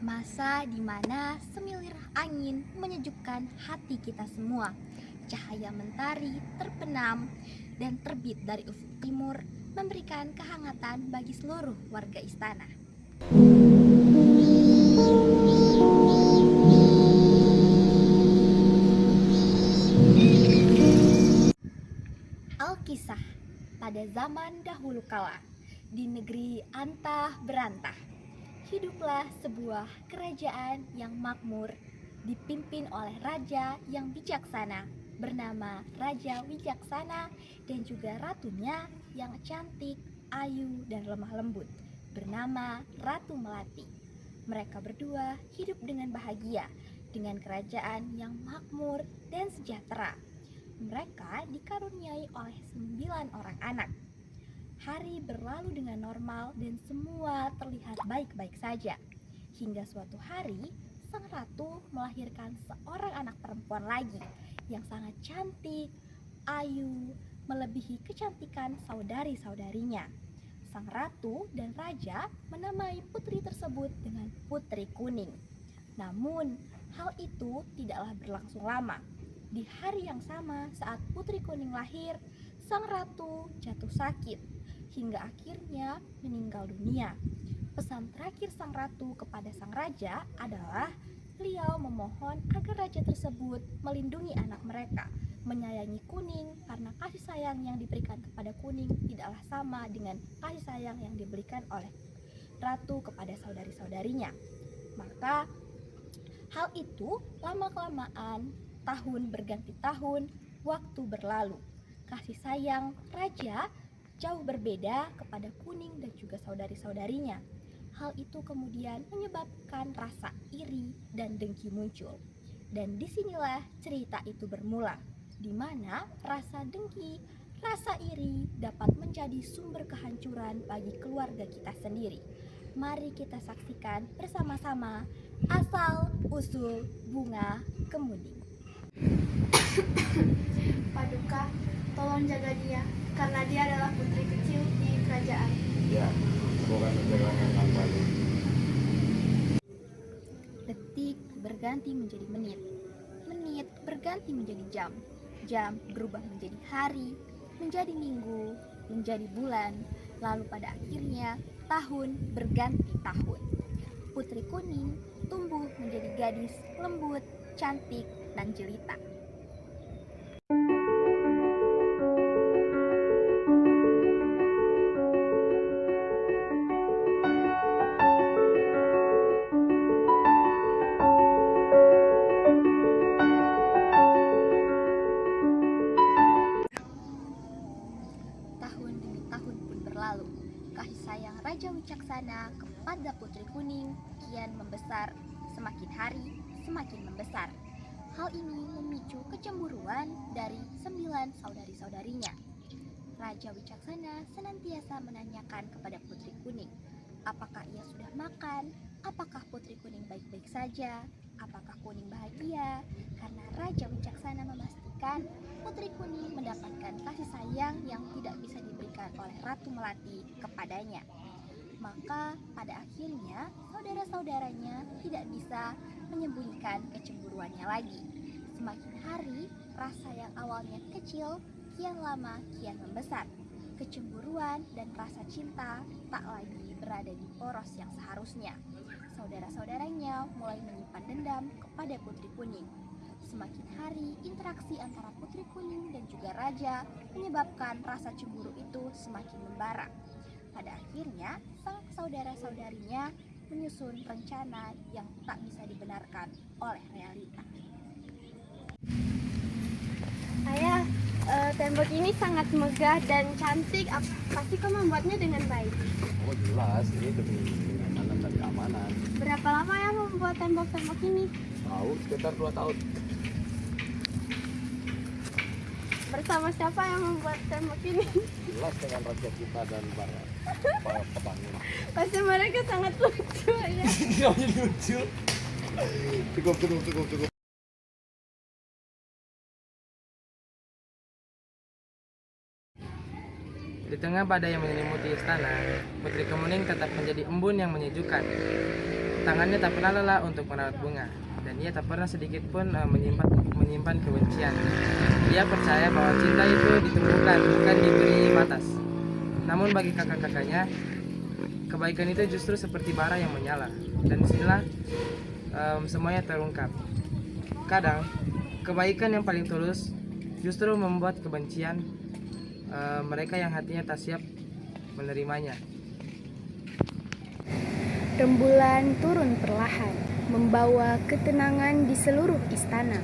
Masa di mana semilir angin menyejukkan hati kita semua. Cahaya mentari terbenam dan terbit dari ufuk timur memberikan kehangatan bagi seluruh warga istana. Alkisah pada zaman dahulu kala, di negeri antah berantah, hiduplah sebuah kerajaan yang makmur dipimpin oleh raja yang bijaksana bernama Raja Wijaksana dan juga ratunya yang cantik, ayu, dan lemah lembut bernama Ratu Melati. Mereka berdua hidup dengan bahagia dengan kerajaan yang makmur dan sejahtera. Mereka dikaruniai oleh 9 orang anak. Hari berlalu dengan normal dan semua terlihat baik-baik saja. Hingga suatu hari, sang ratu melahirkan seorang anak perempuan lagi yang sangat cantik, ayu, melebihi kecantikan saudari-saudarinya. Sang ratu dan raja menamai putri tersebut dengan Putri Kuning. Namun, hal itu tidaklah berlangsung lama. Di hari yang sama saat Putri Kuning lahir, sang ratu jatuh sakit hingga akhirnya meninggal dunia. Pesan terakhir sang ratu kepada sang raja adalah beliau memohon agar raja tersebut melindungi anak mereka, menyayangi Kuning karena kasih sayang yang diberikan kepada Kuning tidaklah sama dengan kasih sayang yang diberikan oleh ratu kepada saudari-saudarinya. Maka hal itu lama-kelamaan, tahun berganti tahun, waktu berlalu. Kasih sayang raja jauh berbeda kepada Kuning dan juga saudari-saudarinya. Hal itu kemudian menyebabkan rasa iri dan dengki muncul. Dan disinilah cerita itu bermula, di mana rasa dengki, rasa iri dapat menjadi sumber kehancuran bagi keluarga kita sendiri. Mari kita saksikan bersama-sama asal usul bunga kemuning. Paduka, tolong jaga dia, karena dia adalah putri kecil di kerajaan. Ya, semoga perjalanan kembali. Detik berganti menjadi menit, menit berganti menjadi jam, jam berubah menjadi hari, menjadi minggu, menjadi bulan, lalu pada akhirnya tahun berganti tahun. Putri Kuning tumbuh menjadi gadis lembut, cantik, dan jelita. Tahun demi tahun pun berlalu. Kasih sayang Raja Wicaksana kepada Putri Kuning kian membesar, semakin hari semakin membesar. Hal ini memicu kecemburuan dari 9 saudari-saudarinya. Raja Wicaksana senantiasa menanyakan kepada Putri Kuning, apakah ia sudah makan, apakah Putri Kuning baik-baik saja, apakah Kuning bahagia, karena Raja Wicaksana memastikan Putri Kuning mendapatkan kasih sayang yang tidak bisa diberikan oleh Ratu Melati kepadanya. Maka pada akhirnya saudara-saudaranya tidak bisa menyembunyikan kecemburuannya lagi. Semakin hari, rasa yang awalnya kecil kian lama kian membesar. Kecemburuan dan rasa cinta tak lagi berada di poros yang seharusnya. Saudara-saudaranya mulai menyimpan dendam kepada Putri Kuning. Semakin hari, interaksi antara Putri Kuning dan juga Raja menyebabkan rasa cemburu itu semakin membara. Pada akhirnya, sang saudara-saudarinya menyusun rencana yang tak bisa dibenarkan oleh realita. Ayah, tembok ini sangat megah dan cantik. Pasti kau membuatnya dengan baik. Oh jelas, ini demi kenyamanan dan keamanan. Berapa lama ya membuat tembok-tembok ini? Tahu sekitar 2 tahun. Bersama siapa yang membuat tembok ini? Jelas dengan raja kita dan para pebangun. Pasti mereka sangat lucu ya. Ini lucu. Cukup. tengah badai yang menyelimuti istana, Putri Kemuning tetap menjadi embun yang menyejukkan. Tangannya tak pernah lelah untuk merawat bunga, dan ia tak pernah sedikit pun menyimpan kebencian. Dia percaya bahwa cinta itu ditumbuhkan, bukan diberi batas. Namun bagi kakak-kakaknya, kebaikan itu justru seperti bara yang menyala. Dan disinilah semuanya terungkap. Kadang, kebaikan yang paling tulus justru membuat kebencian mereka yang hatinya tak siap menerimanya. Rembulan turun perlahan, membawa ketenangan di seluruh istana.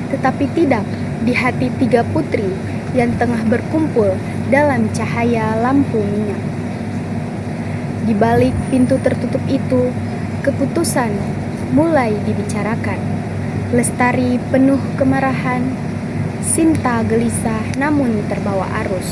Tetapi tidak di hati tiga putri yang tengah berkumpul dalam cahaya lampu minyak. Di balik pintu tertutup itu, keputusan mulai dibicarakan. Lestari penuh kemarahan, Sinta gelisah namun terbawa arus.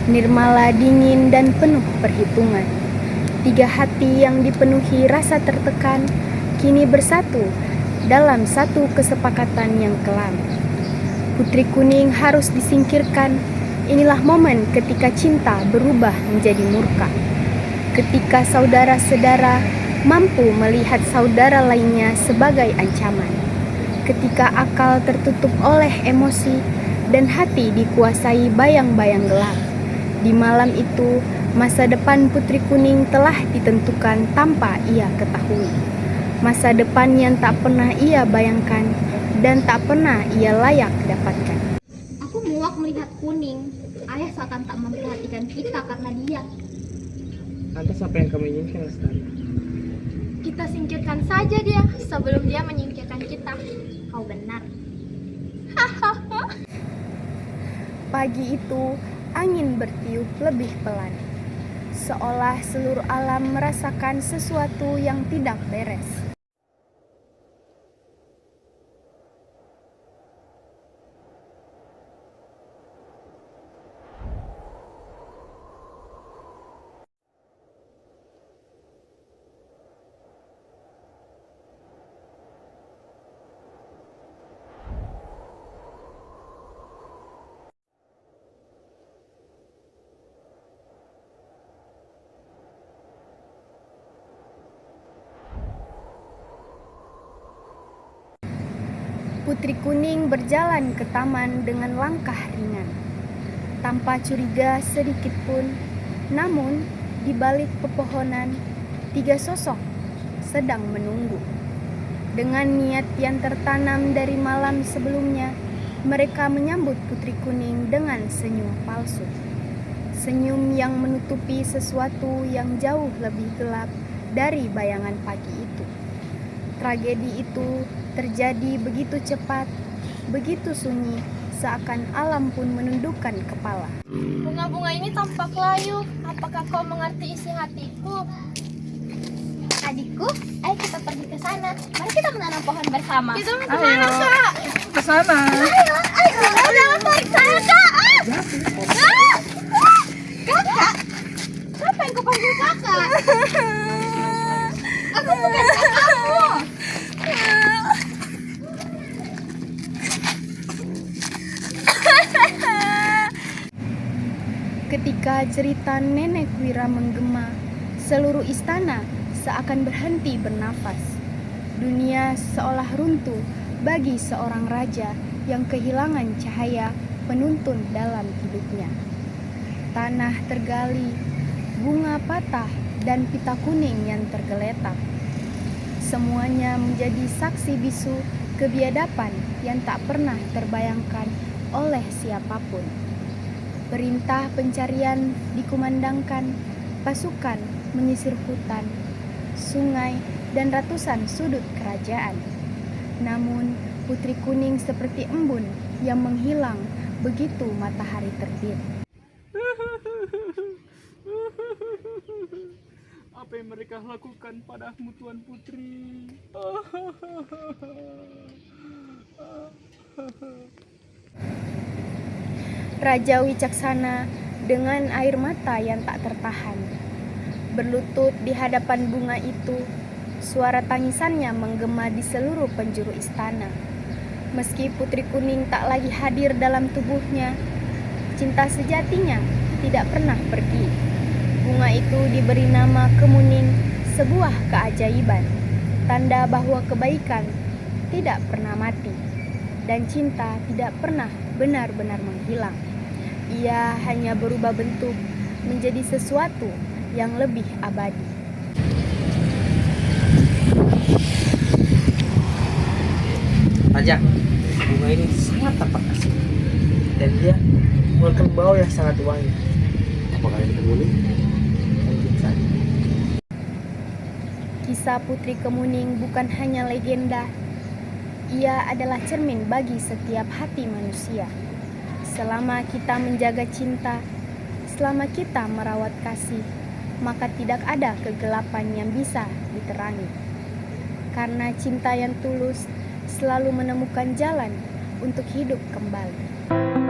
Nirmala dingin dan penuh perhitungan. Tiga hati yang dipenuhi rasa tertekan kini bersatu dalam satu kesepakatan yang kelam. Putri Kuning harus disingkirkan. Inilah momen ketika cinta berubah menjadi murka. Ketika saudara-saudara mampu melihat saudara lainnya sebagai ancaman. Ketika akal tertutup oleh emosi dan hati dikuasai bayang-bayang gelap. Di malam itu, masa depan Putri Kuning telah ditentukan tanpa ia ketahui. Masa depan yang tak pernah ia bayangkan dan tak pernah ia layak dapatkan. Aku muak melihat Kuning. Ayah seakan tak memperhatikan kita karena dia. Lantas apa yang kamu inginkan, Lestari? Kita singkirkan saja dia sebelum dia menyingkirkan kita. Kau benar. Pagi itu, angin bertiup lebih pelan. Seolah seluruh alam merasakan sesuatu yang tidak beres. Putri Kuning berjalan ke taman dengan langkah ringan, tanpa curiga sedikit pun. Namun, di balik pepohonan, tiga sosok sedang menunggu. Dengan niat yang tertanam dari malam sebelumnya, mereka menyambut Putri Kuning dengan senyum palsu. Senyum yang menutupi sesuatu yang jauh lebih gelap dari bayangan pagi itu. Tragedi itu terjadi begitu cepat, begitu sunyi, seakan alam pun menundukkan kepala. Bunga-bunga ini tampak layu. Apakah kau mengerti isi hatiku? Adikku, ayo kita pergi ke sana. Mari kita menanam pohon bersama. Kita mau kemana, Kak? Ke sana. Ayo, jangan tarik saya, Kak. Kakak, siapa yang kau panggil kakak? Aku bukan kakakmu. Ketika cerita Nenek Wira menggema, seluruh istana seakan berhenti bernafas. Dunia seolah runtuh bagi seorang raja yang kehilangan cahaya penuntun dalam hidupnya. Tanah tergali, bunga patah, dan pita kuning yang tergeletak. Semuanya menjadi saksi bisu kebiadaban yang tak pernah terbayangkan oleh siapapun. Perintah pencarian dikumandangkan, pasukan menyisir hutan, sungai, dan ratusan sudut kerajaan. Namun, Putri Kuning seperti embun yang menghilang begitu matahari terbit. Apa yang mereka mereka lakukan padamu, Tuan Putri. Raja Wicaksana dengan air mata yang tak tertahan berlutut di hadapan bunga itu. Suara tangisannya menggema di seluruh penjuru istana. Meski Putri Kuning tak lagi hadir dalam tubuhnya, cinta sejatinya tidak pernah pergi. Bunga itu diberi nama Kemuning, sebuah keajaiban, tanda bahwa kebaikan tidak pernah mati dan cinta tidak pernah benar-benar menghilang. Ia hanya berubah bentuk menjadi sesuatu yang lebih abadi. Raja, bunga ini sangat tampak asli dan dia mengeluarkan bau yang sangat wangi. Apakah ini Kemuning? Mungkin saja. Kisah Putri Kemuning bukan hanya legenda. Ia adalah cermin bagi setiap hati manusia. Selama kita menjaga cinta, selama kita merawat kasih, maka tidak ada kegelapan yang bisa diterangi. Karena cinta yang tulus selalu menemukan jalan untuk hidup kembali.